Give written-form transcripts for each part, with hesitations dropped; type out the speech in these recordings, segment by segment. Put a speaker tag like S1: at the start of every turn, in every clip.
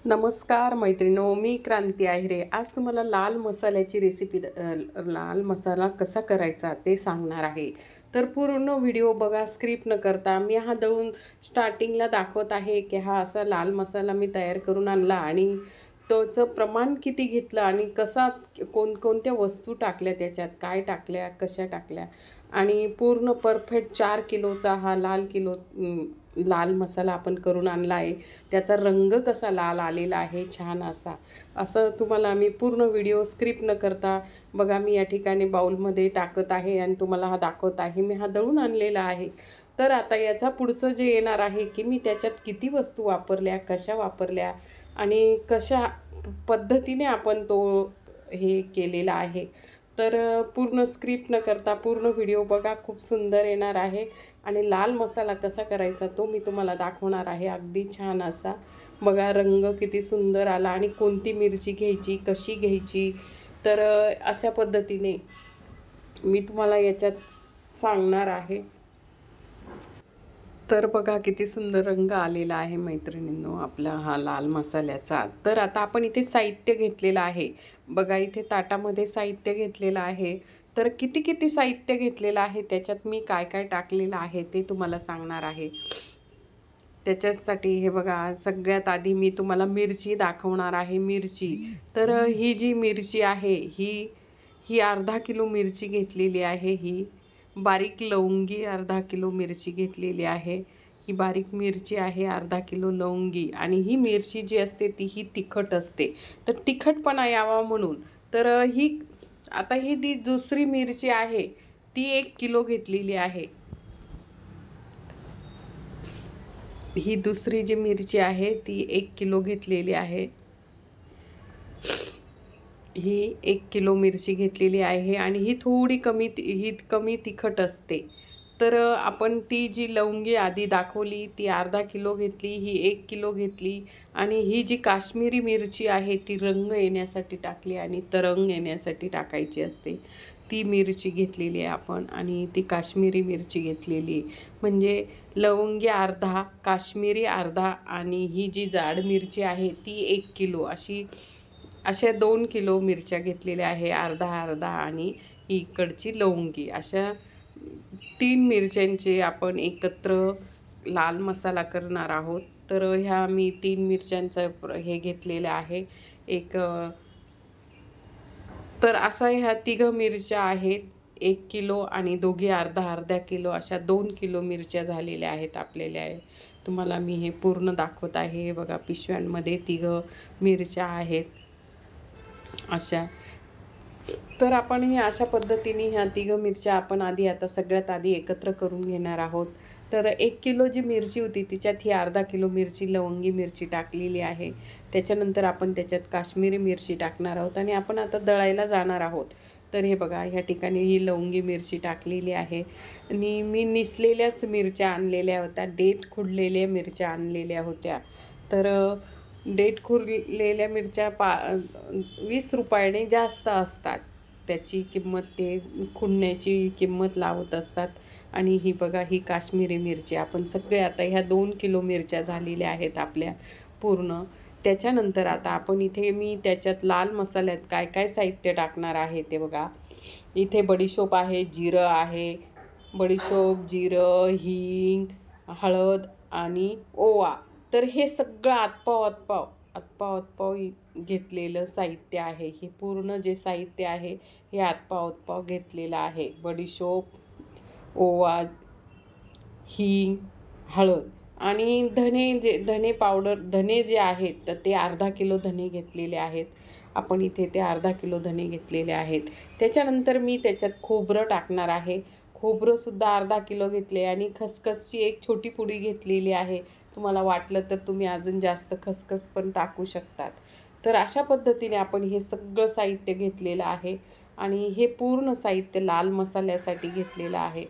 S1: नमस्कार मैत्रिणो, मी क्रांती आहिरे. आज तुम्हाला लाल मसाल्याची रेसिपी लाल मसाला कसा करायचा ते सांगणार आहे. तर पूर्ण व्हिडिओ बघा, स्क्रिप्ट न करता. मी हा दळून स्टार्टिंगला दाखवत आहे की हा असा लाल मसाला मी तयार करून आणला आणि त्याचं प्रमाण किती घेतलं आणि कसा कोणकोणत्या वस्तू टाकल्या त्याच्यात, काय टाकल्या, कशा टाकल्या आणि पूर्ण परफेक्ट 4 किलोचा हा लाल मसाला आपण करून आणला आहे. त्याचा रंग कसा लाल आलेला आहे, छान असा. असं तुम्हाला मी पूर्ण व्हिडिओ स्क्रिप्ट न करता बघा, मी या ठिकाणी बाउलमध्ये टाकत आहे आणि तुम्हाला हा दाखवत आहे. मी हा दळून आणलेला आहे. तर आता याचा पुढचं जे येणार आहे की मी त्याच्यात किती वस्तू वापरल्या, कशा वापरल्या आणि कशा पद्धतीने आपण तो हे केलेला आहे. तर पूर्ण स्क्रिप्ट न करता पूर्ण व्हिडिओ बघा, खूप सुंदर येणार आहे. आणि लाल मसाला कसा करायचा तो मी तुम्हाला दाखवणार आहे, अगदी छान असा. बघा रंग किती सुंदर आला आणि कोणती मिरची घ्यायची, कशी घ्यायची. तर अशा पद्धतीने मी तुम्हाला याच्यात सांगणार आहे. तर बघा किती सुंदर रंग आलेला आहे मैत्रिणींनो आपला हा लाल मसाल्याचा. तर आता आपण इथे साहित्य घेतलेलं आहे. बघा इथे ताटामध्ये साहित्य घेतलेलं आहे. तर किती किती साहित्य घेतलेलं आहे, त्याच्यात मी काय काय टाकलेलं आहे ते तुम्हाला सांगणार आहे. त्याच्यासाठी हे बघा, सगळ्यात आधी मी तुम्हाला मिरची दाखवणार आहे. मिरची, तर ही जी मिरची आहे ही ही अर्धा किलो मिरची घेतलेली आहे. ही बारीक लवंगी अर्धा किलो मिरची घेतलेली आहे. ही बारीक मिरची आहे, अर्धा किलो लवंगी. आणि ही मिरची जी असते ती ही तिखट असते, तर तिखटपणा यावा म्हणून. तर ही ती दुसरी मिरची आहे ती 1 किलो घेतलेली आहे. ही दुसरी जी मिरची आहे ती 1 किलो घेतलेली आहे. ही 1 किलो मिरची घेतलेली आहे आणि ही थोडी कमी तिखट असते. तर आपण ती जी लवंगी आधी दाखवली ती अर्धा किलो घेतली, ही 1 किलो घेतली. आणि ही जी काश्मीरी मिरची आहे ती रंग येण्यासाठी टाकली आणि तरंग येण्यासाठी टाकायची असते. ती मिरची घेतलेली आहे आपण आणि ती काश्मीरी मिरची घेतलेली. म्हणजे लवंगी अर्धा, काश्मीरी अर्धा आणि ही जी जाड मिरची आहे ती 1 किलो अशा 2 किलो मिरच्या घेतलेल्या आहे, अर्धा-अर्धा. आणि ही इकडची लवंगी, अशा 3 मिरच्यांचे आपण एकत्र लाल मसाला करणार आहोत. तर ह्या मी 3 मिरच्यांचं हे घेतलेलं आहे. एक तर अशा ह्या तिघं मिरच्या आहेत 1 किलो आणि दोघी अर्धा-अर्धा किलो, अशा 2 किलो मिरच्या झालेल्या आहेत आपल्याला. तुम्हाला मी हे पूर्ण दाखवत आहे. हे बघा पिशव्यांमध्ये तिघं मिरच्या आहेत अशा. तर आपण हे अशा पद्धतीने ह्या तिघं मिरच्या आपण आता सगळ्यात आधी एकत्र करून घेणार आहोत. तर 1 किलो जी मिरची होती तिच्यात ही अर्धा किलो मिरची लवंगी मिरची टाकलेली आहे. त्याच्यानंतर आपण त्याच्यात काश्मीरी मिरची टाकणार आहोत आणि आपण आता दळायला जाणार आहोत. तर हे बघा, ह्या ठिकाणी ही लवंगी मिरची टाकलेली आहे आणि मी निसलेल्याच मिरच्या आणलेल्या होत्या, देठ खुडलेल्या मिरच्या आणलेल्या होत्या. तर देठ खुरलेल्या मिरच्या 20 रुपयाने जास्त असतात. त्याची किंमत ते खुडण्याची किंमत लावत असतात. आणि ही बघा, ही काश्मीरी मिरची आपण सगळे आता ह्या 2 किलो मिरच्या झालेल्या आहेत आपल्या पूर्ण. त्याच्यानंतर आता आपण मी त्याच्यात लाल मसाल्यात काय काय साहित्य टाकणार आहे ते बघा. इथे बडीशोप आहे, जिरं आहे. बडीशोप, जिरं, हिंग, हळद आणि ओवा. तर हे सगळं आतपाव घेतलेलं साहित्य आहे. हे पूर्ण जे साहित्य आहे हे आतपाव घेतलेलं आहे. बडीशोप, ओवा, हिंग, हळद आणि धने पावडर. धने जे आहेत तर ते अर्धा किलो धने घेतलेले आहेत आपण. इथे ते अर्धा किलो धने घेतलेले आहेत. त्याच्यानंतर मी त्याच्यात खोबरं टाकणार आहे. खोबरंसुद्धा अर्धा किलो घेतले आणि खसखसची एक छोटी पुडी घेतलेली आहे. तुम्हाला वाटलं तर तुम्ही अजून जास्त खसखस पण टाकू शकतात. तर अशा पद्धतीने आपण हे सगळं साहित्य घेतलेलं आहे आणि हे पूर्ण साहित्य लाल मसाल्यासाठी घेतलेलं आहे.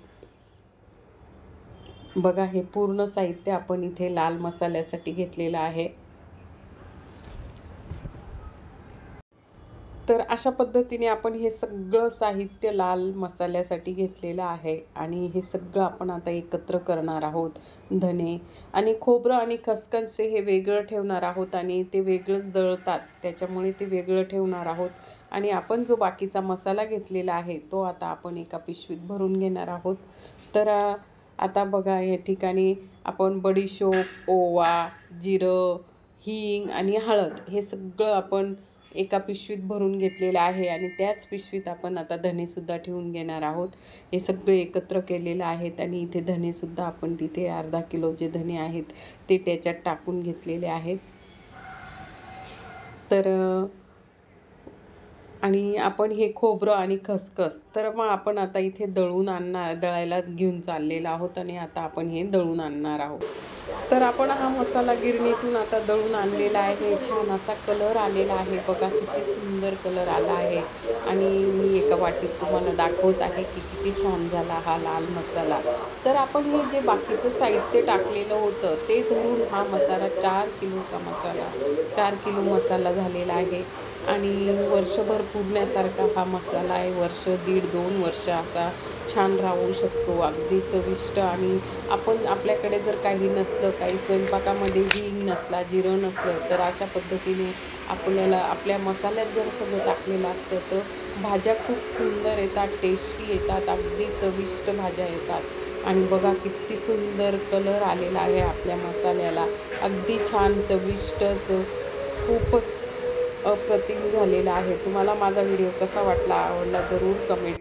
S1: बघा, हे पूर्ण साहित्य आपण इथे लाल मसाल्यासाठी घेतलेलं आहे. तर अशा पद्धतीने आपण हे सगळं साहित्य लाल मसाल्यासाठी घेतलेलं आहे आणि हे सगळं आपण आता एकत्र करणार आहोत. धने आणि खोबरं आणि खसखस हे वेगळं ठेवणार आहोत आणि ते वेगळंच दळतात, त्याच्यामुळे ते वेगळं ठेवणार आहोत. आणि आपण जो बाकीचा मसाला घेतलेला आहे तो आता आपण एका पिशवीत भरून घेणार आहोत. तर आता बघा या ठिकाणी आपण बडीशोप, ओवा, जिरं, हिंग आणि हळद हे सगळं आपण एका पिशवीत भरून घेतलेलं आहे आणि त्याच पिशवीत आपण आता धनेसुद्धा ठेवून घेणार आहोत. हे सगळे एकत्र केलेलं आहेत आणि इथे धनेसुद्धा आपण तिथे अर्धा किलो जे धने आहेत ते त्याच्यात टाकून घेतलेले आहेत. तर आणि आपण हे खोबरं आणि खसखस तर मग आपण आता इथे दळायला घेऊन चाललेलो आहोत आणि आता आपण हे दळून आणणार आहोत. तर आपण हा मसाला गिरणीतून आता दळून आणलेला आहे. छान असा कलर आलेला आहे, बघा किती सुंदर कलर आला आहे. आणि मी एका वाटीत तुम्हाला दाखवत आहे की किती छान झाला हा लाल मसाला. तर आपण हे जे बाकीचं साहित्य टाकलेलं होतं ते धरून हा मसाला 4 किलो मसाला झालेला आहे. आणि वर्षभर पुरण्यासारखा हा मसाला आहे. वर्ष, दीड, 2 वर्ष असा छान राहू शकतो, अगदी चविष्ट. आणि आपण आपल्याकडे जर काही नसलं, काही स्वयंपाकामध्ये हिंग नसला, जिरं नसलं, तर अशा पद्धतीने आपल्याला आपल्या मसाल्यात जर सगळं टाकलेलं असतं तर भाज्या खूप सुंदर येतात, टेस्टी येतात, अगदी चविष्ट भाज्या येतात. आणि बघा किती सुंदर कलर आलेला आहे आपल्या मसाल्याला, अगदी छान चविष्टच, खूपच अप्रतिम झालेला आहे. तुम्हाला माझा व्हिडिओ कसा वाटला, आवडला, जरूर कमेंट